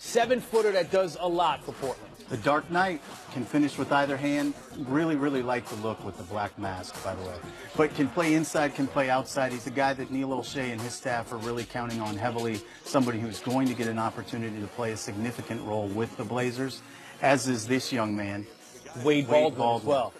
7-footer that does a lot for Portland. The Dark Knight can finish with either hand. Really, really like the look with the black mask, by the way. But can play inside, can play outside. He's a guy that Neil O'Shea and his staff are really counting on heavily. Somebody who's going to get an opportunity to play a significant role with the Blazers, as is this young man, Wade Baldwin as well.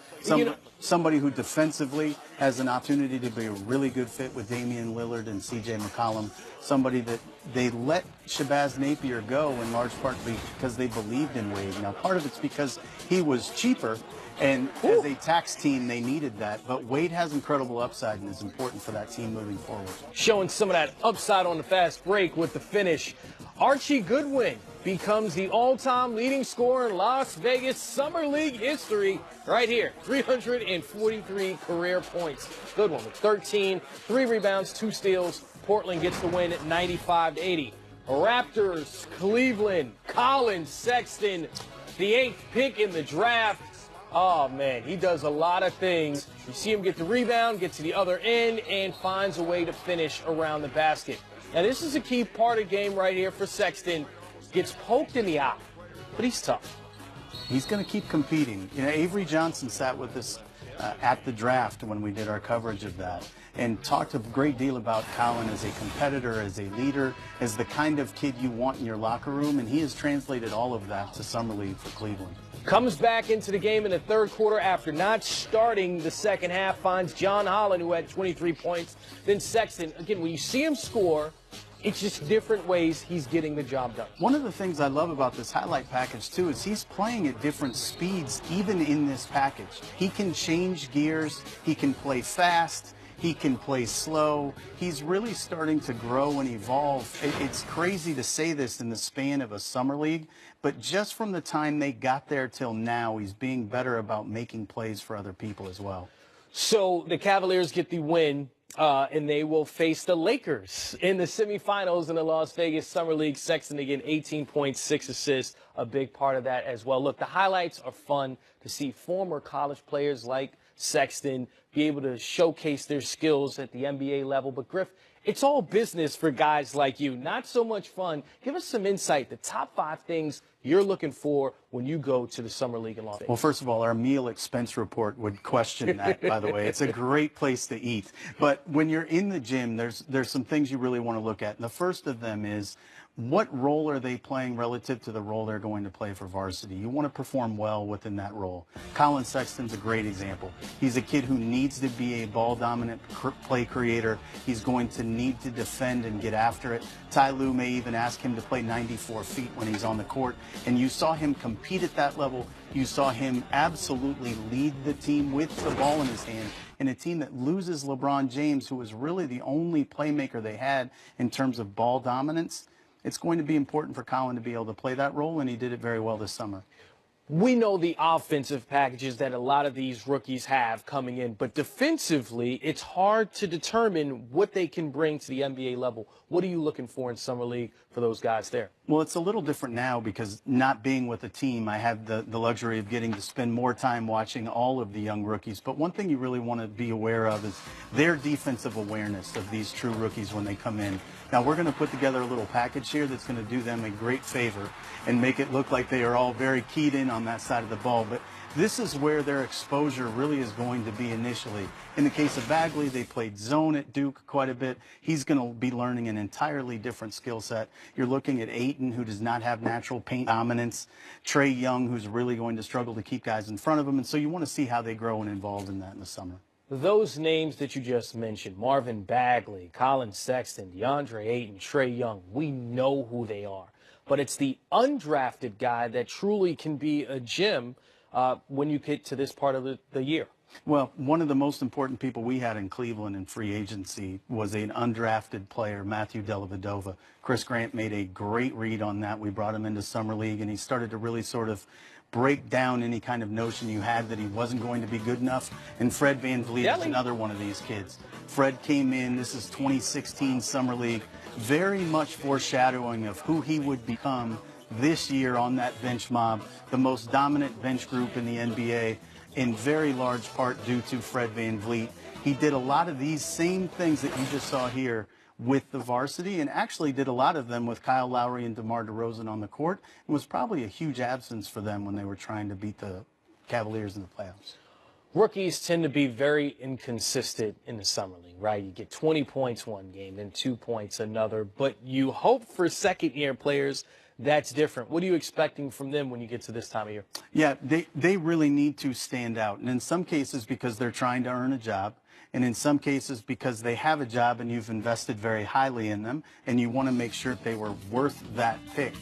Somebody who defensively has an opportunity to be a really good fit with Damian Lillard and C.J. McCollum. Somebody that they let Shabazz Napier go in large part because they believed in Wade. Now, part of it's because he was cheaper, and as a tax team, they needed that. But Wade has incredible upside and is important for that team moving forward. Showing some of that upside on the fast break with the finish. Archie Goodwin becomes the all-time leading scorer in Las Vegas Summer League history right here. 343 career points. Goodwin with 13, 3 rebounds, 2 steals. Portland gets the win at 95-80. Raptors, Cleveland, Colin Sexton, the 8th pick in the draft. Oh, man, he does a lot of things. You see him get the rebound, get to the other end, and finds a way to finish around the basket. Now, this is a key part of the game right here for Sexton. Gets poked in the eye, but he's tough. He's going to keep competing. You know, Avery Johnson sat with us at the draft when we did our coverage of that and talked a great deal about Colin as a competitor, as a leader, as the kind of kid you want in your locker room, and he has translated all of that to Summer League for Cleveland. Comes back into the game in the third quarter after not starting the second half, finds John Holland, who had 23 points. Then Sexton, again, when you see him score, it's just different ways he's getting the job done. One of the things I love about this highlight package, too, is he's playing at different speeds, even in this package. He can change gears. He can play fast. He can play slow. He's really starting to grow and evolve. It's crazy to say this in the span of a summer league, but just from the time they got there till now, he's being better about making plays for other people as well. So the Cavaliers get the win, and they will face the Lakers in the semifinals in the Las Vegas Summer League. Sexton again, 18.6 assists, a big part of that as well. Look, the highlights are fun to see former college players like Sexton be able to showcase their skills at the NBA level. But, Griff, it's all business for guys like you, not so much fun. Give us some insight, the top 5 things you're looking for when you go to the Summer League in Las Vegas. Well, first of all, our meal expense report would question that, by the way. It's a great place to eat. But when you're in the gym, there's some things you really want to look at. And the first of them is, what role are they playing relative to the role they're going to play for varsity? You want to perform well within that role. Colin Sexton's a great example. He's a kid who needs to be a ball-dominant play creator. He's going to need to defend and get after it. Ty Lue may even ask him to play 94 feet when he's on the court. And you saw him compete at that level. You saw him absolutely lead the team with the ball in his hand. In a team that loses LeBron James, who was really the only playmaker they had in terms of ball dominance, it's going to be important for Colin to be able to play that role, and he did it very well this summer. We know the offensive packages that a lot of these rookies have coming in, but defensively, it's hard to determine what they can bring to the NBA level. What are you looking for in Summer League for those guys there? Well, it's a little different now because not being with a team, I have the luxury of getting to spend more time watching all of the young rookies. But one thing you really want to be aware of is their defensive awareness of these true rookies when they come in. Now, we're going to put together a little package here that's going to do them a great favor and make it look like they are all very keyed in on that side of the ball. But this is where their exposure really is going to be initially. In the case of Bagley, they played zone at Duke quite a bit. He's going to be learning an entirely different skill set. You're looking at Ayton, who does not have natural paint dominance. Trey Young, who's really going to struggle to keep guys in front of him. And so you want to see how they grow and evolve in that in the summer. Those names that you just mentioned, Marvin Bagley, Colin Sexton, DeAndre Ayton, Trey Young, we know who they are. But it's the undrafted guy that truly can be a gem when you get to this part of the year. Well, one of the most important people we had in Cleveland in free agency was an undrafted player, Matthew Dellavedova. Chris Grant made a great read on that. We brought him into Summer League, and he started to really sort of break down any kind of notion you had that he wasn't going to be good enough. And Fred VanVleet is another one of these kids. Fred came in, this is 2016 Summer League, very much foreshadowing of who he would become this year on that bench mob, the most dominant bench group in the NBA, in very large part due to Fred VanVleet. He did a lot of these same things that you just saw here with the varsity, and actually did a lot of them with Kyle Lowry and DeMar DeRozan on the court. It was probably a huge absence for them when they were trying to beat the Cavaliers in the playoffs. Rookies tend to be very inconsistent in the summer league, right? You get 20 points one game, then 2 points another, but you hope for second-year players that's different. What are you expecting from them when you get to this time of year? Yeah, they really need to stand out, and in some cases because they're trying to earn a job, and in some cases because they have a job and you've invested very highly in them, and you want to make sure they were worth that pick.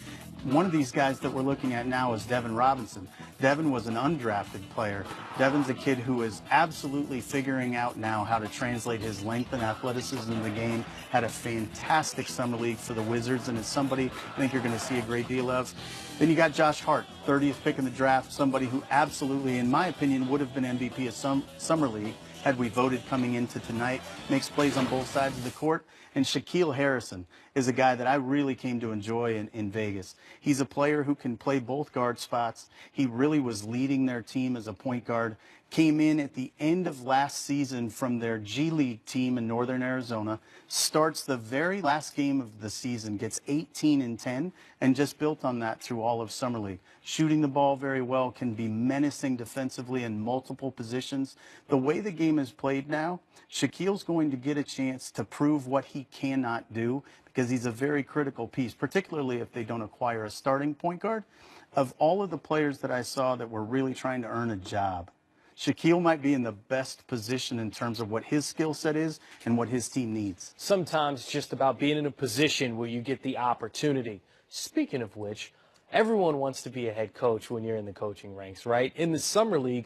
One of these guys that we're looking at now is Devin Robinson. Devin was an undrafted player. Devin's a kid who is absolutely figuring out now how to translate his length and athleticism in the game. Had a fantastic summer league for the Wizards, and is somebody I think you're going to see a great deal of. Then you got Josh Hart, 30th pick in the draft, somebody who absolutely, in my opinion, would have been MVP of summer league had we voted coming into tonight. Makes plays on both sides of the court. And Shaquille Harrison is a guy that I really came to enjoy in Vegas. He's a player who can play both guard spots. He really was leading their team as a point guard. Came in at the end of last season from their G League team in Northern Arizona, starts the very last game of the season, gets 18 and 10, and just built on that through all of summer league. Shooting the ball very well, can be menacing defensively in multiple positions. The way the game is played now, Shaquille's going to get a chance to prove what he cannot do, because he's a very critical piece, particularly if they don't acquire a starting point guard. Of all of the players that I saw that were really trying to earn a job, Shaquille might be in the best position in terms of what his skill set is and what his team needs. Sometimes it's just about being in a position where you get the opportunity. Speaking of which, everyone wants to be a head coach when you're in the coaching ranks, right? In the summer league,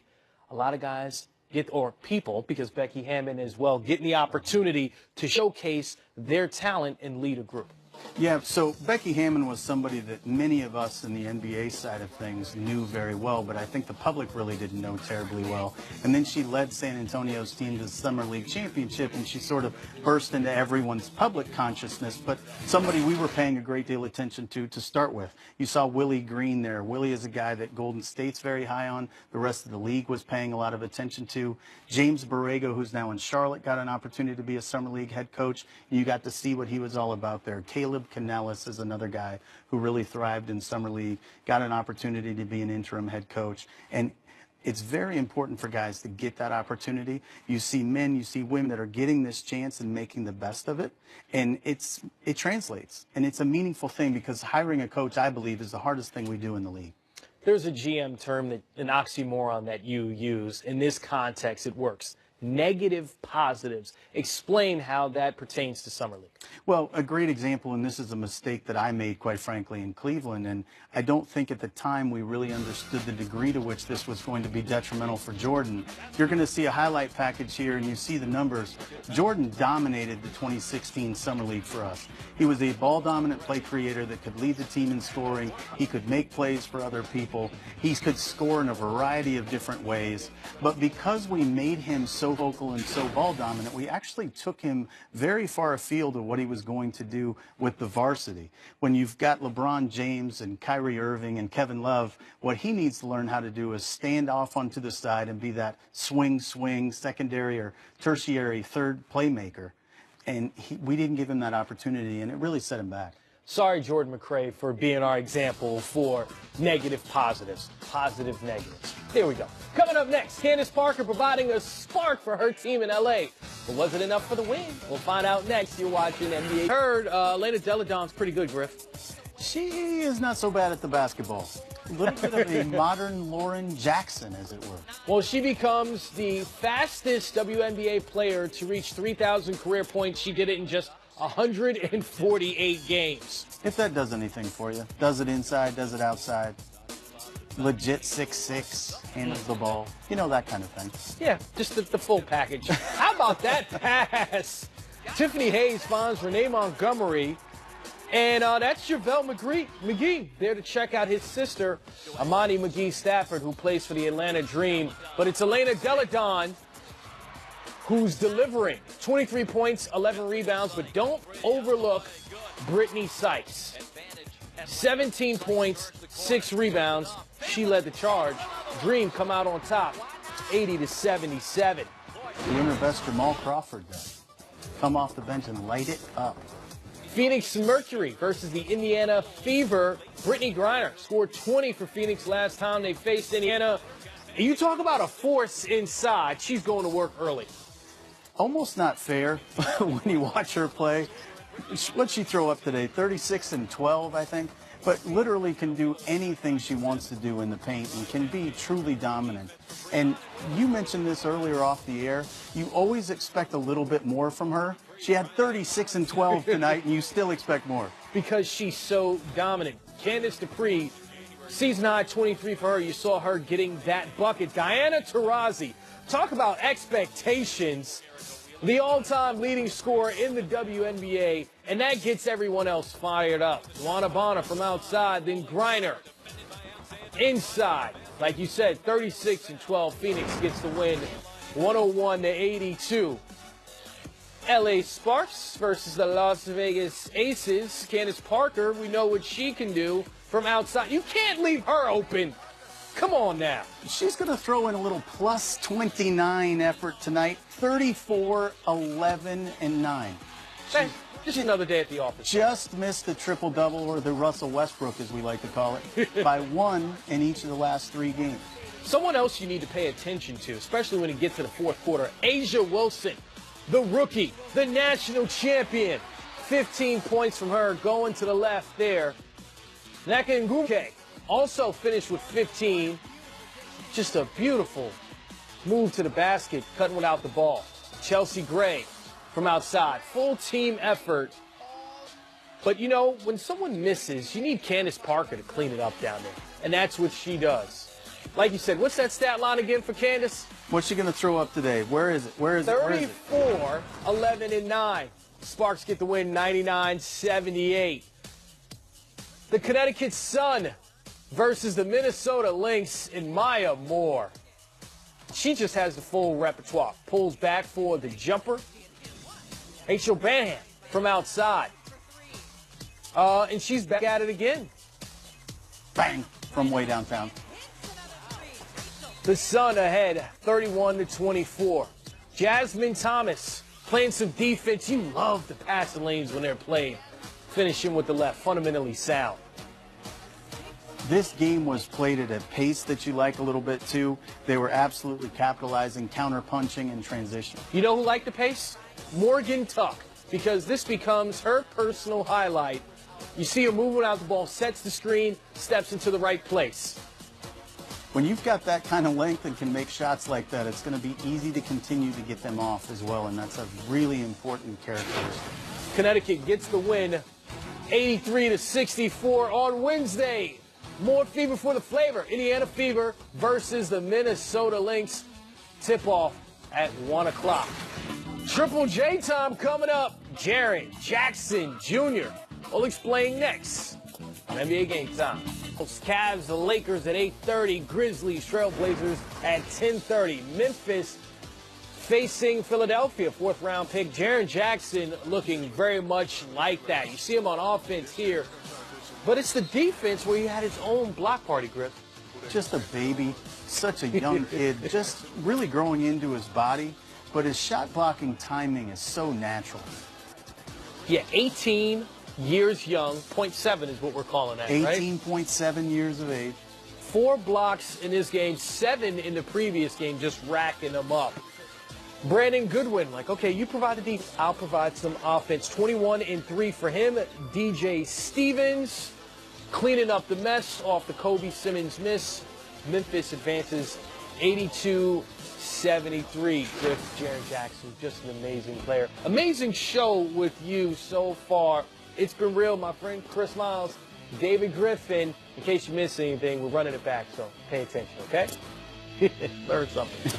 a lot of guys get, or people, because Becky Hammon as well, getting the opportunity to showcase their talent and lead a group. Yeah, so Becky Hammon was somebody that many of us in the NBA side of things knew very well, but I think the public really didn't know terribly well. And then she led San Antonio's team to the Summer League Championship, and she sort of burst into everyone's public consciousness, but somebody we were paying a great deal of attention to start with. You saw Willie Green there. Willie is a guy that Golden State's very high on. The rest of the league was paying a lot of attention to. James Borrego, who's now in Charlotte, got an opportunity to be a Summer League head coach, and you got to see what he was all about there. Caleb Canellis is another guy who really thrived in Summer League, got an opportunity to be an interim head coach. And it's very important for guys to get that opportunity. You see men, you see women that are getting this chance and making the best of it. And it translates. And it's a meaningful thing, because hiring a coach, I believe, is the hardest thing we do in the league. There's a GM term, an oxymoron that you use. In this context, it works. Negative positives. Explain how that pertains to Summer League. Well, a great example, and this is a mistake that I made, quite frankly, in Cleveland, and I don't think at the time we really understood the degree to which this was going to be detrimental for Jordan. You're going to see a highlight package here, and you see the numbers. Jordan dominated the 2016 Summer League for us. He was a ball-dominant play creator that could lead the team in scoring. He could make plays for other people. He could score in a variety of different ways. But because we made him so vocal and so ball-dominant, we actually took him very far afield of what he was going to do with the varsity. When you've got LeBron James and Kyrie Irving and Kevin Love, what he needs to learn how to do is stand off onto the side and be that swing, secondary or tertiary third playmaker. And we didn't give him that opportunity, and it really set him back. Sorry, Jordan McRae, for being our example for negative positives, positive negatives. Here we go. Coming up next, Candace Parker providing a spark for her team in L.A. But was it enough for the win? We'll find out next. You're watching NBA. Heard Elena Deladon's pretty good, Griff. She is not so bad at the basketball. A little bit of a modern Lauren Jackson, as it were. Well, she becomes the fastest WNBA player to reach 3,000 career points. She did it in just 148 games. If that does anything for you. Does it inside, does it outside. Legit 6'6", handles the ball. You know, that kind of thing. Yeah, just the full package. How about that pass? Tiffany Hayes finds Renee Montgomery. And that's JaVale McGee there to check out his sister, Amani McGee Stafford, who plays for the Atlanta Dream. But it's Elena Deladon who's delivering 23 points, 11 rebounds. But don't overlook Brittany Sykes. 17 points, 6 rebounds. She led the charge. Dream come out on top, 80-77. The inner best Jamal Crawford, though. come off the bench and light it up. Phoenix Mercury versus the Indiana Fever. Brittany Griner scored 20 for Phoenix last time they faced Indiana. You talk about a force inside. She's going to work early. Almost not fair when you watch her play. What'd she throw up today? 36 and 12, I think. But literally can do anything she wants to do in the paint and can be truly dominant. And you mentioned this earlier off the air. You always expect a little bit more from her. She had 36 and 12 tonight, and you still expect more. Because she's so dominant. Candace Dupree, season high 23 for her. You saw her getting that bucket. Diana Taurasi, talk about expectations. The all-time leading scorer in the WNBA, and that gets everyone else fired up. Luana Bonner from outside, then Griner inside. Like you said, 36 and 12. Phoenix gets the win, 101-82. LA Sparks versus the Las Vegas Aces. Candace Parker, we know what she can do from outside. You can't leave her open. Come on now. She's going to throw in a little plus 29 effort tonight. 34, 11, and 9. Just another day at the office. Just missed the triple-double, or the Russell Westbrook, as we like to call it, by one in each of the last 3 games. Someone else you need to pay attention to, especially when it gets to the fourth quarter, Asia Wilson, the rookie, the national champion. 15 points from her going to the left there. Naka Nguke also finished with 15. Just a beautiful move to the basket, cutting without the ball. Chelsea Gray from outside. Full team effort. But, you know, when someone misses, you need Candace Parker to clean it up down there. And that's what she does. Like you said, what's that stat line again for Candace? What's she going to throw up today? Where is it? Where is it? 34, 11, and 9. Sparks get the win, 99-78. The Connecticut Sun versus the Minnesota Lynx in Maya Moore. She just has the full repertoire. Pulls back for the jumper. Rachel Banham from outside. And she's back at it again. Bang! From way downtown. The Sun ahead, 31-24. Jasmine Thomas playing some defense. You love the passing lanes when they're played. Finishing with the left, fundamentally sound. This game was played at a pace that you like a little bit too. They were absolutely capitalizing, counter-punching, and transition. You know who liked the pace? Morgan Tuck, because this becomes her personal highlight. You see her moving out the ball, sets the screen, steps into the right place. When you've got that kind of length and can make shots like that, it's going to be easy to continue to get them off as well, and that's a really important characteristic. Connecticut gets the win, 83-64 on Wednesday. More fever for the flavor. Indiana Fever versus the Minnesota Lynx. Tip-off at 1 o'clock. Triple J time coming up. Jaren Jackson Jr. will explain next on NBA Game Time. Cavs, the Lakers at 8:30. Grizzlies, Trailblazers at 10:30. Memphis facing Philadelphia, 4th-round pick. Jaren Jackson looking very much like that. You see him on offense here. But it's the defense where he had his own block party, Griff. Just a baby, such a young kid, just really growing into his body. But his shot blocking timing is so natural. Yeah, 18 years young, 0.7 is what we're calling that, right? 18.7 years of age. 4 blocks in this game, 7 in the previous game, just racking them up. Brandon Goodwin, like, okay, you provide the defense, I'll provide some offense. 21 and 3 for him. DJ Stevens cleaning up the mess off the Kobe Simmons miss. Memphis advances 82-73. Griff, Jaren Jackson, just an amazing player. Amazing show with you so far. It's been real, my friend. Chris Miles, David Griffin. In case you missed anything, we're running it back, so pay attention, okay? Learn something.